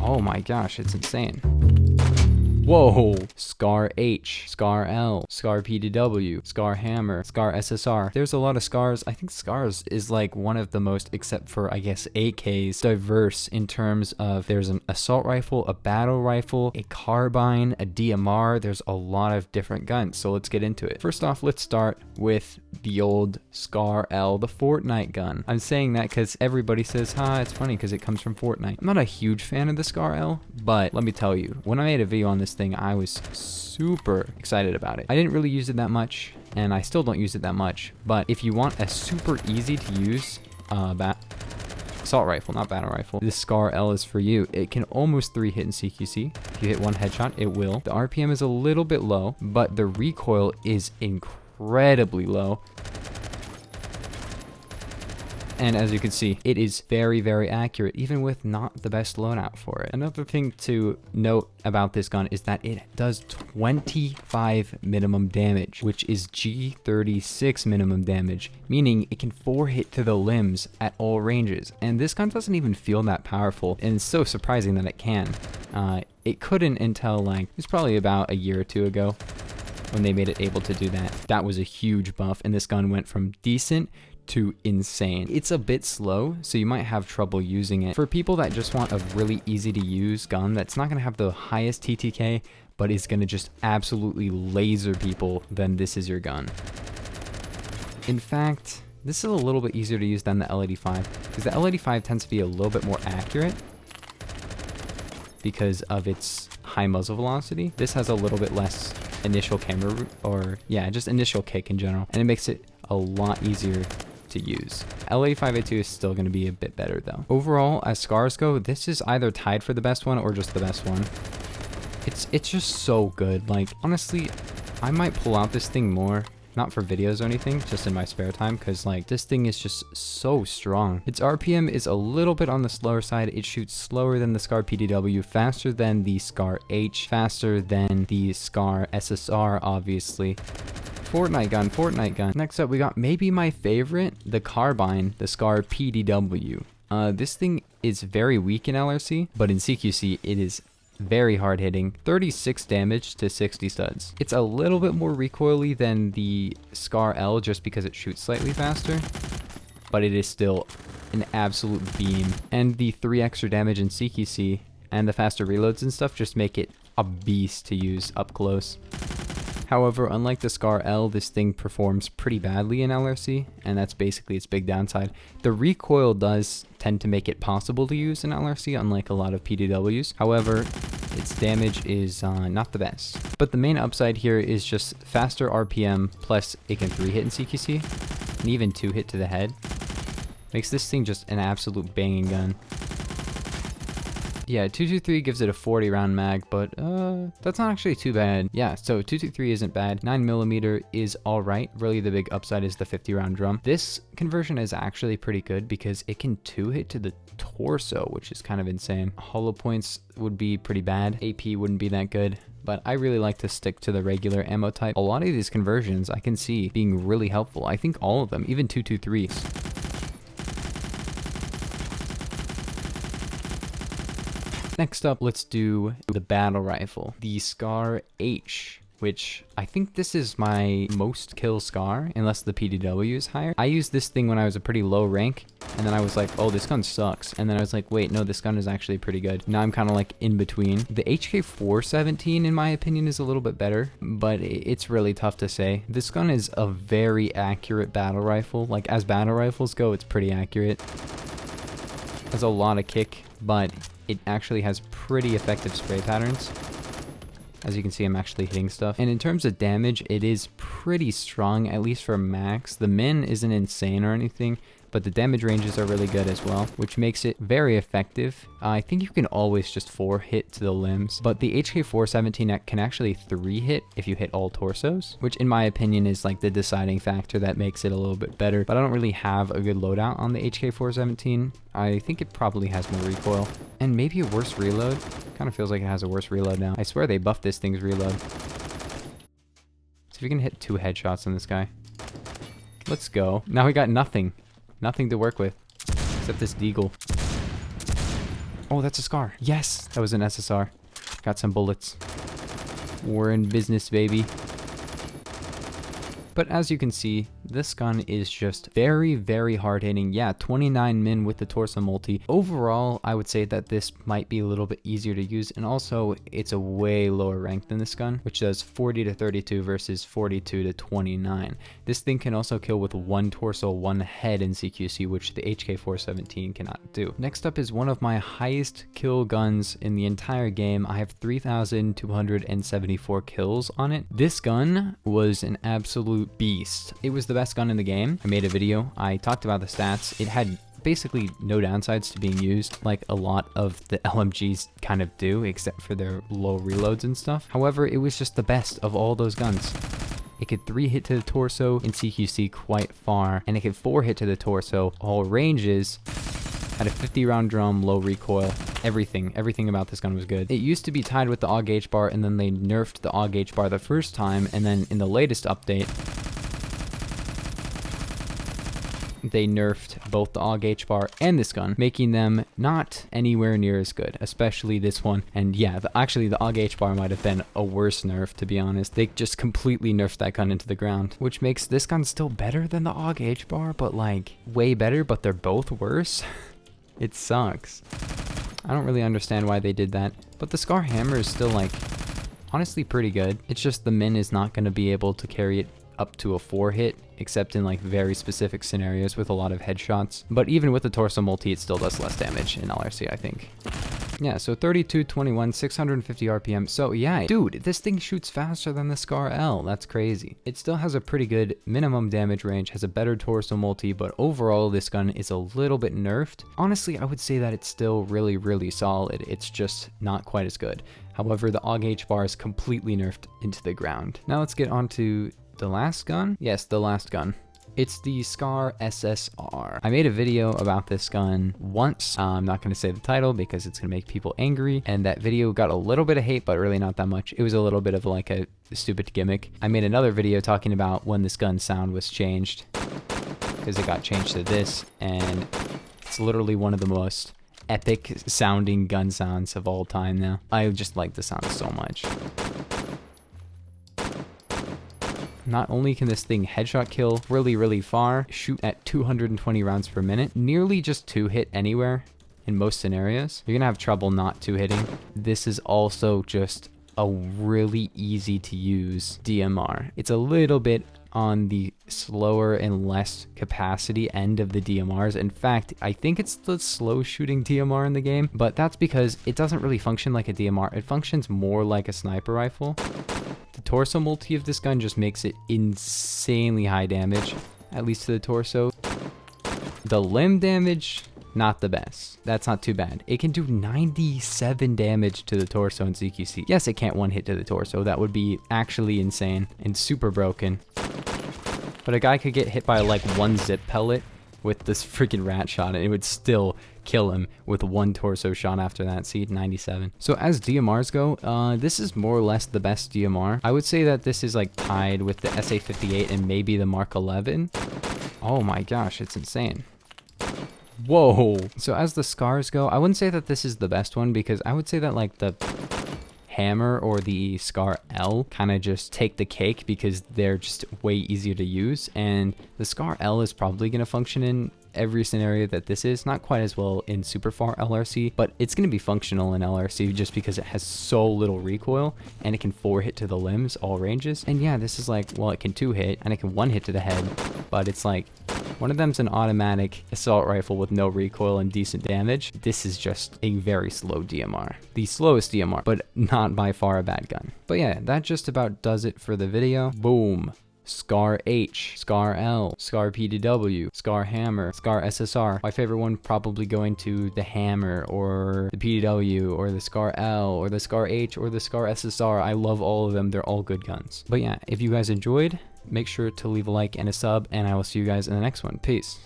Oh my gosh, it's insane. Whoa! Scar H, Scar L, Scar PDW, Scar Hammer, Scar SSR. There's a lot of scars. I think scars is like one of the most, except for I guess AKs, diverse in terms of there's an assault rifle, a battle rifle, a carbine, a DMR. There's a lot of different guns. So let's get into it. First off, let's start with the old Scar L, the Fortnite gun. I'm saying that because everybody says, it's funny because it comes from Fortnite. I'm not a huge fan of the Scar L, but let me tell you, when I made a video on this thing, I was super excited about it. I didn't really use it that much, and I still don't use it that much, but if you want a super easy to use assault rifle, not battle rifle, this Scar L is for you. It can almost 3-hit in CQC. If you hit one headshot, it will. The RPM is a little bit low, but the recoil is incredibly low. And as you can see, it is very, very accurate, even with not the best loadout for it. Another thing to note about this gun is that it does 25 minimum damage, which is G36 minimum damage, meaning it can 4-hit to the limbs at all ranges. And this gun doesn't even feel that powerful, and it's so surprising that it can. It couldn't until like, it's probably about a year or two ago when they made it able to do that. That was a huge buff, and this gun went from decent to insane. It's a bit slow, so you might have trouble using it. For people that just want a really easy to use gun that's not gonna have the highest TTK, but is gonna just absolutely laser people, then this is your gun. In fact, this is a little bit easier to use than the L85, because the L85 tends to be a little bit more accurate because of its high muzzle velocity. This has a little bit less initial camera, or yeah, just initial kick in general, and it makes it a lot easier to use. L85A2 is still going to be a bit better though. Overall, as scars go, this is either tied for the best one or just the best one. It's just so good. Like, honestly, I might pull out this thing more, not for videos or anything, just in my spare time, because like this thing is just so strong. Its RPM is a little bit on the slower side. It shoots slower than the Scar PDW, faster than the Scar H, faster than the Scar SSR, obviously. Fortnite gun. Next up, we got maybe my favorite, the carbine, the Scar PDW. This thing is very weak in LRC, but in CQC, it is very hard hitting. 36 damage to 60 studs. It's a little bit more recoily than the Scar L just because it shoots slightly faster, but it is still an absolute beam. And the 3 extra damage in CQC and the faster reloads and stuff just make it a beast to use up close. However, unlike the Scar L, this thing performs pretty badly in LRC, and that's basically its big downside. The recoil does tend to make it possible to use in LRC, unlike a lot of PDWs. However, its damage is not the best. But the main upside here is just faster RPM, plus it can 3-hit in CQC, and even 2-hit to the head. Makes this thing just an absolute banging gun. Yeah, 223 gives it a 40 round mag, but that's not actually too bad. Yeah, so 223 isn't bad. 9mm is all right. Really, the big upside is the 50 round drum. This conversion is actually pretty good because it can 2-hit to the torso, which is kind of insane. Hollow points would be pretty bad. AP wouldn't be that good, but I really like to stick to the regular ammo type. A lot of these conversions I can see being really helpful. I think all of them, even 223s. Next up, let's do the battle rifle, the Scar H, which I think this is my most kill Scar, unless the PDW is higher. I used this thing when I was a pretty low rank, and then I was like, oh, this gun sucks. And then I was like, wait, no, this gun is actually pretty good. Now I'm kind of like in between. The HK417, in my opinion, is a little bit better, but it's really tough to say. This gun is a very accurate battle rifle. Like, as battle rifles go, it's pretty accurate. Has a lot of kick, but it actually has pretty effective spray patterns. As you can see, I'm actually hitting stuff. And in terms of damage, it is pretty strong, at least for max. The min isn't insane or anything, but the damage ranges are really good as well, which makes it very effective. I think you can always just 4-hit to the limbs, but the HK417 can actually 3-hit if you hit all torsos, which in my opinion is like the deciding factor that makes it a little bit better. But I don't really have a good loadout on the HK417. I think it probably has more recoil and maybe a worse reload. Kind of feels like it has a worse reload now. I swear they buffed this thing's reload. So if you can hit 2 headshots on this guy. Let's go. Now we got nothing. Nothing to work with, except this deagle. Oh, that's a SCAR. Yes, that was an SSR. Got some bullets. We're in business, baby. But as you can see, this gun is just very, very hard hitting. Yeah, 29 min with the torso multi. Overall, I would say that this might be a little bit easier to use, and also it's a way lower rank than this gun, which does 40 to 32 versus 42 to 29. This thing can also kill with one torso, one head in CQC, which the HK417 cannot do. Next up is one of my highest kill guns in the entire game. I have 3,274 kills on it. This gun was an absolute beast. It was the best gun in the game. I made a video. I talked about the stats. It had basically no downsides to being used, like a lot of the LMGs kind of do, except for their low reloads and stuff. However, it was just the best of all those guns. It could 3 hit to the torso in CQC quite far, and it could 4 hit to the torso, all ranges. Had a 50 round drum, low recoil, everything about this gun was good. It used to be tied with the AUG H bar, and then they nerfed the AUG H bar the first time, and then in the latest update, they nerfed both the AUG H bar and this gun, making them not anywhere near as good, especially this one. And yeah, actually the AUG H bar might have been a worse nerf, to be honest. They just completely nerfed that gun into the ground, which makes this gun still better than the AUG H bar, but like way better, but they're both worse. It sucks. I don't really understand why they did that, but the SCAR Hammer is still like honestly pretty good. It's just the min is not going to be able to carry it up to a 4 hit, except in like very specific scenarios with a lot of headshots. But even with the torso multi, it still does less damage in LRC, I think. Yeah, so 32, 21, 650 RPM. So yeah, dude, this thing shoots faster than the SCAR L. That's crazy. It still has a pretty good minimum damage range, has a better torso multi, but overall this gun is a little bit nerfed. Honestly, I would say that it's still really, really solid. It's just not quite as good. However, the AUG H bar is completely nerfed into the ground. Now let's get on to the last gun. Yes, the last gun. It's the SCAR SSR. I made a video about this gun once. I'm not going to say the title because it's going to make people angry. And that video got a little bit of hate, but really not that much. It was a little bit of like a stupid gimmick. I made another video talking about when this gun sound was changed, because it got changed to this. And it's literally one of the most epic sounding gun sounds of all time now. I just like the sound so much. Not only can this thing headshot kill really, really far, shoot at 220 rounds per minute, nearly just 2 hit anywhere in most scenarios. You're gonna have trouble not 2 hitting. This is also just a really easy to use DMR. It's a little bit on the slower and less capacity end of the DMRs. In fact, I think it's the slow shooting DMR in the game, but that's because it doesn't really function like a DMR. It functions more like a sniper rifle. The torso multi of this gun just makes it insanely high damage, at least to the torso. The limb damage, not the best. That's not too bad. It can do 97 damage to the torso in CQC. Yes, it can't one hit to the torso. That would be actually insane and super broken. But a guy could get hit by like one zip pellet with this freaking rat shot, and it would still kill him with one torso shot after that. See, 97. So as DMRs go, this is more or less the best DMR. I would say that this is like tied with the SA58 and maybe the Mark 11. Oh my gosh, it's insane. Whoa. So as the SCARs go, I wouldn't say that this is the best one, because I would say that like the Hammer or the SCAR L kind of just take the cake because they're just way easier to use, and the SCAR L is probably going to function in every scenario that this is. Not quite as well in super far LRC, but it's going to be functional in LRC just because it has so little recoil and it can 4 hit to the limbs, all ranges. And yeah, this is like, well, it can 2 hit and it can 1 hit to the head, but it's like one of them's an automatic assault rifle with no recoil and decent damage. This is just a very slow DMR. The slowest DMR, but not by far a bad gun. But yeah, that just about does it for the video. Boom. SCAR H, SCAR L, SCAR PDW, SCAR Hammer, SCAR SSR. My favorite one probably going to the Hammer or the PDW or the SCAR L or the SCAR H or the SCAR SSR. I love all of them. They're all good guns. But yeah, if you guys enjoyed, make sure to leave a like and a sub, and I will see you guys in the next one. Peace.